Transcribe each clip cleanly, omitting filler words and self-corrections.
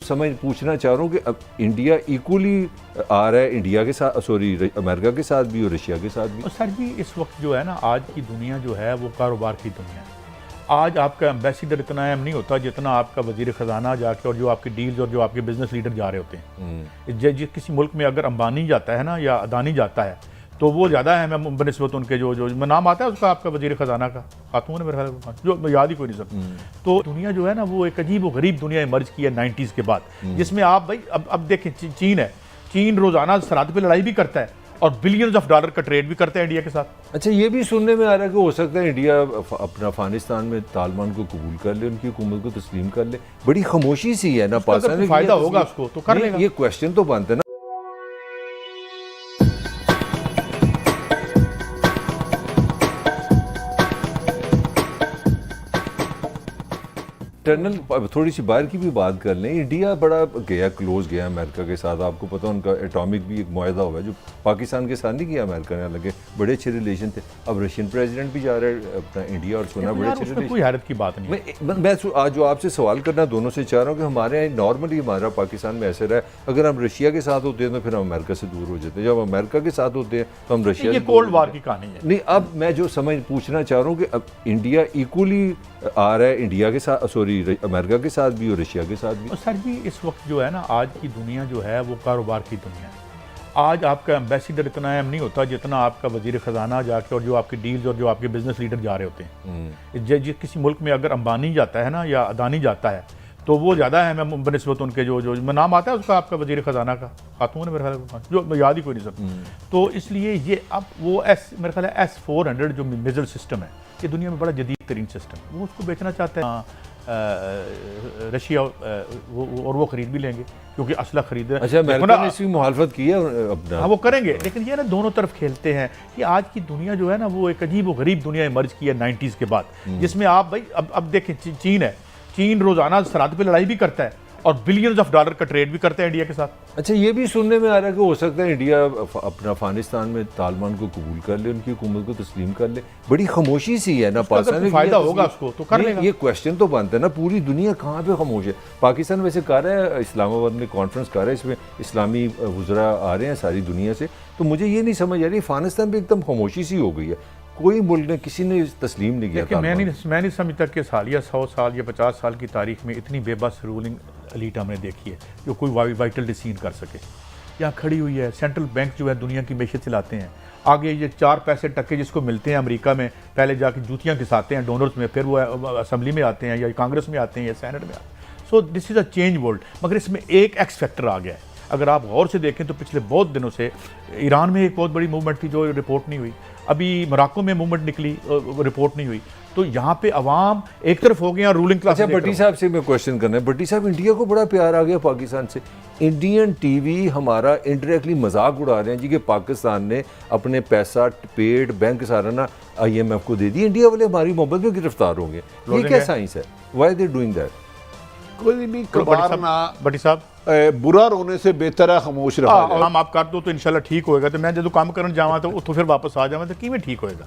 समझ पूछना चाह रहा हूँ कि अब इंडिया इक्वली आ रहा है इंडिया के साथ, सॉरी अमेरिका के साथ भी और रशिया के साथ भी। और सर जी इस वक्त जो है ना, आज की दुनिया जो है वो कारोबार की दुनिया है। आज आपका एम्बेसडर इतना अहम नहीं होता जितना आपका वजीर ख़जाना जाके और जो आपकी डील्स और जो आपके बिजनेस लीडर जा रहे होते हैं। किसी मुल्क में अगर अंबानी जाता है ना या अदानी जाता है तो वो ज़्यादा अहम है बनस्बत उनके जो नाम आता है उसका, आपका वजीर ख़जाना का खातून है मेरे ख्याल, जो याद ही कोई नहीं सकता। तो दुनिया जो है ना वो एक अजीब व गरीब दुनिया इमर्ज की है 90s के बाद, जिसमें आप भाई अब देखें चीन है, चीन रोज़ाना सरहद पे लड़ाई भी करता है और बिलियंस ऑफ डॉलर का ट्रेड भी करता है इंडिया के साथ। अच्छा, ये भी सुनने में आ रहा है कि हो सकता है इंडिया अपना अफगानिस्तान में तालिबान को कबूल कर ले, उनकी हुकूमत को तस्लीम कर ले। बड़ी खामोशी सी है ना, पाकिस्तान फायदा होगा उसको तो कर लेगा। ये क्वेश्चन तो बनता है ना। टर्नल थोड़ी सी बाहर की भी बात कर लें। इंडिया बड़ा गया, क्लोज गया अमेरिका के साथ। आपको पता उनका एटॉमिक भी एक मुआहदा हुआ है जो पाकिस्तान के साथ नहीं किया अमेरिका ने, हालांकि बड़े अच्छे रिलेशन थे। अब रशियन प्रेसिडेंट भी जा रहे हैं अपना इंडिया और सुना बड़े अच्छे रिलेशन। कोई हैरत की बात नहीं है। मैं आज जो आपसे सवाल करना दोनों से चाह रहा हूँ कि हमारे यहाँ नॉर्मली हमारा पाकिस्तान में ऐसे रहा है, अगर हम रशिया के साथ होते हैं तो फिर हम अमेरिका से दूर हो जाते हैं, जब अमेरिका के साथ होते हैं तो हम रशिया से। कोल्ड वार की कहानी है। नहीं, अब मैं जो पूछना चाह रहा हूँ कि अब इंडिया इक्वली आ रहा है इंडिया के साथ, सॉरी अमेरिका के साथ भी और रशिया के साथ भी। और सर जी इस वक्त जो है ना, आज की दुनिया जो है वो कारोबार की दुनिया है। आज आपका एम्बेसडर इतना अहम नहीं होता जितना आपका वजीर ख़जाना जाके और जो आपकी डील्स और जो आपके बिजनेस लीडर जा रहे होते हैं। किसी मुल्क में अगर अंबानी जाता है ना या अदानी जाता है तो वो ज़्यादा अहम है बनस्बत उनके जो नाम आता है उसका, आपका वजीर ख़जाना का खातून है मेरे ख्याल, जो याद ही कोई नहीं सकता। तो इसलिए ये अब वो मेरे ख्याल है S-400 जो मिसाइल सिस्टम है, ये दुनिया में बड़ा जदीद तरीन सिस्टम है, वो उसको बेचना चाहते हैं रशिया, और वो खरीद भी लेंगे क्योंकि असला खरीद रहे हैं। अच्छा, अमेरिका ने इसकी मुखालफत की है अपना। हाँ वो करेंगे, लेकिन ये ना दोनों तरफ खेलते हैं कि आज की दुनिया जो है ना वो एक अजीब व गरीब दुनिया इमर्ज की है 90s के बाद, जिसमें आप भाई अब देखें चीन है, चीन रोज़ाना सरहद पे लड़ाई भी करता है और बिलियंस ऑफ डॉलर का ट्रेड भी करता है इंडिया के साथ। अच्छा, ये भी सुनने में आ रहा है कि हो सकता है इंडिया अपना अफगानिस्तान में तालिबान को कबूल कर ले, उनकी हुकूमत को तस्लीम कर ले। बड़ी खामोशी सी है ना, पाकिस्तान फायदा होगा उसको तो कर लेगा। ये क्वेश्चन तो बनता है ना, पूरी दुनिया कहाँ पे खामोश है। पाकिस्तान वैसे कर रहा है, इस्लामाबाद में कॉन्फ्रेंस कर रहा है, इसमें इस्लामी वुज़रा आ रहे हैं सारी दुनिया से। तो मुझे ये नहीं समझ आ रही, अफगानिस्तान में एकदम खामोशी सी हो गई है, कोई मुल्क ने किसी ने तस्लीम नहीं किया। मैं नहीं समझता कि साल या 100 साल या 50 साल की तारीख में इतनी बेबस रूलिंग एलीट हमने देखी है जो कोई वाइटल डिसीजन कर सके। यहाँ खड़ी हुई है, सेंट्रल बैंक जो है दुनिया की मैशत चलाते हैं। आगे ये 4 पैसे टके जिसको मिलते हैं अमेरिका में, पहले जाके जूतियाँ घिसाते हैं डोनर्स में, फिर वो असम्बली में आते हैं या कांग्रेस में आते हैं या सेनेट में आते हैं। So this is a change world. मगर इसमें एक एक्स फैक्टर आ गया है। अगर आप गौर से देखें तो पिछले बहुत दिनों से ईरान में एक बहुत बड़ी मूवमेंट थी जो रिपोर्ट नहीं हुई, अभी मोरक्को में मूवमेंट निकली, रिपोर्ट नहीं हुई। तो यहाँ पे अवाम एक तरफ हो गया, रूलिंग क्लास। अच्छा, भट्टी साहब से मैं क्वेश्चन करना है। भट्टी साहब, इंडिया को बड़ा प्यार आ गया पाकिस्तान से। इंडियन टीवी हमारा इनडायरेक्टली मजाक उड़ा रहे हैं जी कि पाकिस्तान ने अपने पैसा पेड बैंक सारा ना IMF को दे दी, इंडिया वाले हमारी मोहब्बत में गिरफ्तार होंगे। ये क्या साइंस है? Why they doing that? कोई भी कबार ना, भट्टी साहब बुरा रोने से बेहतर है खामोश रहा। और हम आप कर दो तो इंशाल्लाह ठीक होएगा। तो मैं जो काम करने जावा तो फिर वापस आ जावा तो किमें ठीक होएगा?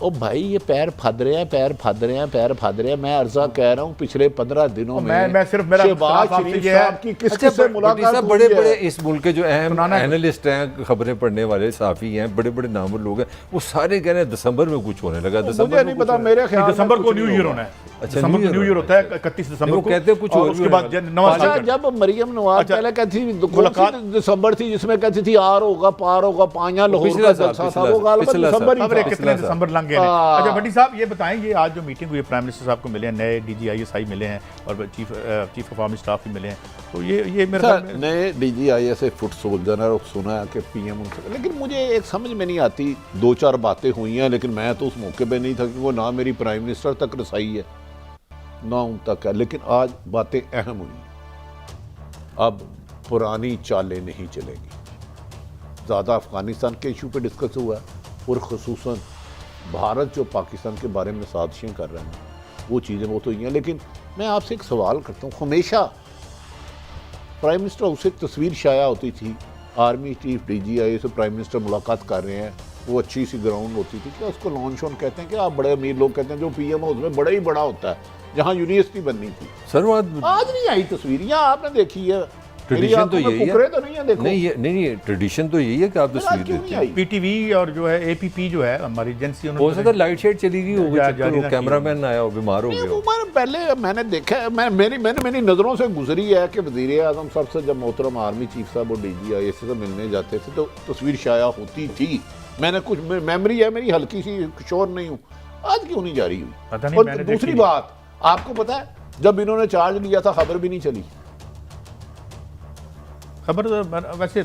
ओ भाई, ये पैर फद रहे हैं, पैर फद रहे हैं, पैर फद रहे हैं। मैं अर्जा कह रहा हूँ पिछले 15 दिनों में मैं सिर्फ मेरा शहबाज शरीफ साहब की किसके से मुलाकात हुई है? बड़े बड़े इस मुल्क के जो अहम एनालिस्ट हैं, खबरें पढ़ने वाले साफी हैं, बड़े बड़े नामवर लोग हैं, वो सारे कह रहे हैं दिसंबर में कुछ होने लगा। मुझे नहीं पता, मेरे ख्याल दिसंबर को न्यू ईयर होना है। दिसंबर को न्यू ईयर होता है 31 दिसंबर को, कहते हैं कुछ और उसके बाद नवा साल। जब मरियम नवाज पहले कहती मुलाकात दिसंबर थी जिसमें कहती थी आर होगा पार होगा, पाया लाहौर का जलसा था, वो गालिबा दिसंबर ही था। कितने दिसंबर लंघ गए। अच्छा भट्टी साहब ये बताएं, ये आज जो मीटिंग हुई, प्राइम मिनिस्टर साहब को मिले हैं, नए DGISI मिले हैं और चीफ ऑफ आर्मी स्टाफ भी मिले हैं। तो ये मेरे ख्याल में नए DGISI फुट सोल्जर है, सुना है कि PM उनसे, लेकिन मुझे एक समझ में नहीं आती। 2-4 बातें हुई हैं, लेकिन मैं तो उस मौके पे नहीं था कि वो ना मेरी प्राइम मिनिस्टर तक रसाई है ना उन तक है। लेकिन आज बातें अहम हुई। अब पुरानी चालें नहीं चलेगी। ज़्यादा अफगानिस्तान के इशू पे डिस्कस हुआ है और ख़ुसूसन भारत जो पाकिस्तान के बारे में साजिशें कर रहे हैं, वो चीज़ें वो तो हुई हैं। लेकिन मैं आपसे एक सवाल करता हूँ, हमेशा प्राइम मिनिस्टर हाउस से एक तस्वीर शाया होती थी, आर्मी चीफ DGI से प्राइम मिनिस्टर मुलाकात कर रहे हैं, वो अच्छी सी ग्राउंड होती थी, क्या उसको लॉन शॉन कहते हैं, कि आप बड़े अमीर लोग कहते हैं, जो PM हाउस में बड़ा ही बड़ा होता है, जहाँ यूनिवर्सिटी बननी थी। सर वो आज नहीं आई तस्वीर, यहाँ आपने देखी है। मेरी ट्रेडिशन आंखों तो में यही कुकरे है। तो नहीं है, देखो नहीं ट्रेडिशन तो यही है कि आप फिर आज तस्वीर क्यों देते नहीं हैं। आई? पीटीवी और जो है एपीपी जो है हमारी एजेंसी, हो सकता है लाइट शेड चली गई होगी, जा- चक्कर जारी वो ना की कैमरामैन आया हो, बीमार हो नहीं, गया वो हो। मैंने पहले मैंने देखा है, मेरी नज़रों से गुजरी है कि वज़ीर आज़म साहब से जब मोहतरम आर्मी चीफ साहब और डीजी आई से मिलने जाते थे तो तस्वीर शाया होती थी। मैंने कुछ मेमोरी है मेरी, हल्की सी, श्योर नहीं हूँ। आज क्यों नहीं जारी हुई? पता नहीं, और मैंने दूसरी देखी बात आपको पता है, जब इन्होंने चार्ज लिया था खबर भी नहीं चली। खबर तो वैसे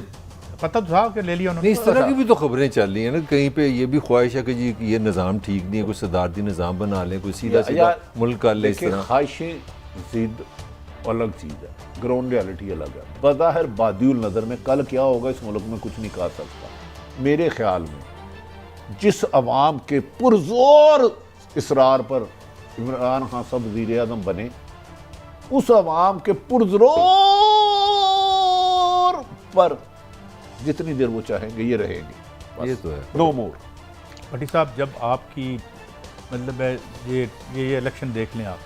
पता तो था कि ले लिया उन्होंने। नहीं, इस तरह की भी तो खबरें चल रही हैं ना, कहीं पे ये भी ख्वाहिश है कि जी ये निज़ाम ठीक नहीं है, कोई सदारती निज़ाम बना लें, कोई सीधा सीधा यार, मुल्क कर ले इस देखिए, तरह। ख्वाहिशें जिद अलग चीज़ है, ग्राउंड रियलिटी अलग है। बज़ाहिर बादिउल नज़र में कल क्या होगा इस मुल्क में कुछ नहीं कहा सकता। मेरे ख्याल में जिस अवाम के पुरजोर इसरार पर इमरान खान साहब वज़ीर आज़म बने, उस अवाम के पुरजोर पर जितनी देर वो चाहेंगे ये रहेंगे। ये तो है। नो मोर। भट्टी साहब, जब आपकी मतलब है ये इलेक्शन देख लें आप,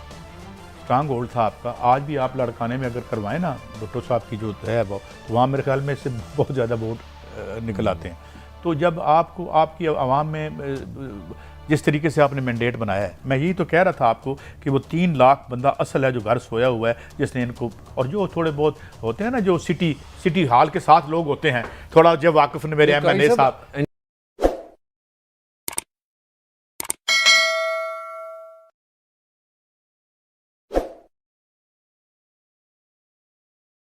स्ट्रांग होल्ड था आपका। आज भी आप लड़काने में अगर करवाएं ना भुट्टो साहब की जो है वो, तो वहाँ मेरे ख्याल में इससे बहुत ज़्यादा वोट निकल आते हैं। तो जब आपको आपकी आवाम में जिस तरीके से आपने मैंडेट बनाया है, मैं यही तो कह रहा था आपको कि वो 3 लाख बंदा असल है जो घर सोया हुआ है, जिसने इनको, और जो थोड़े बहुत होते हैं ना जो सिटी हॉल के साथ लोग होते हैं, थोड़ा जब वाकिफ ने मेरे MLA साहब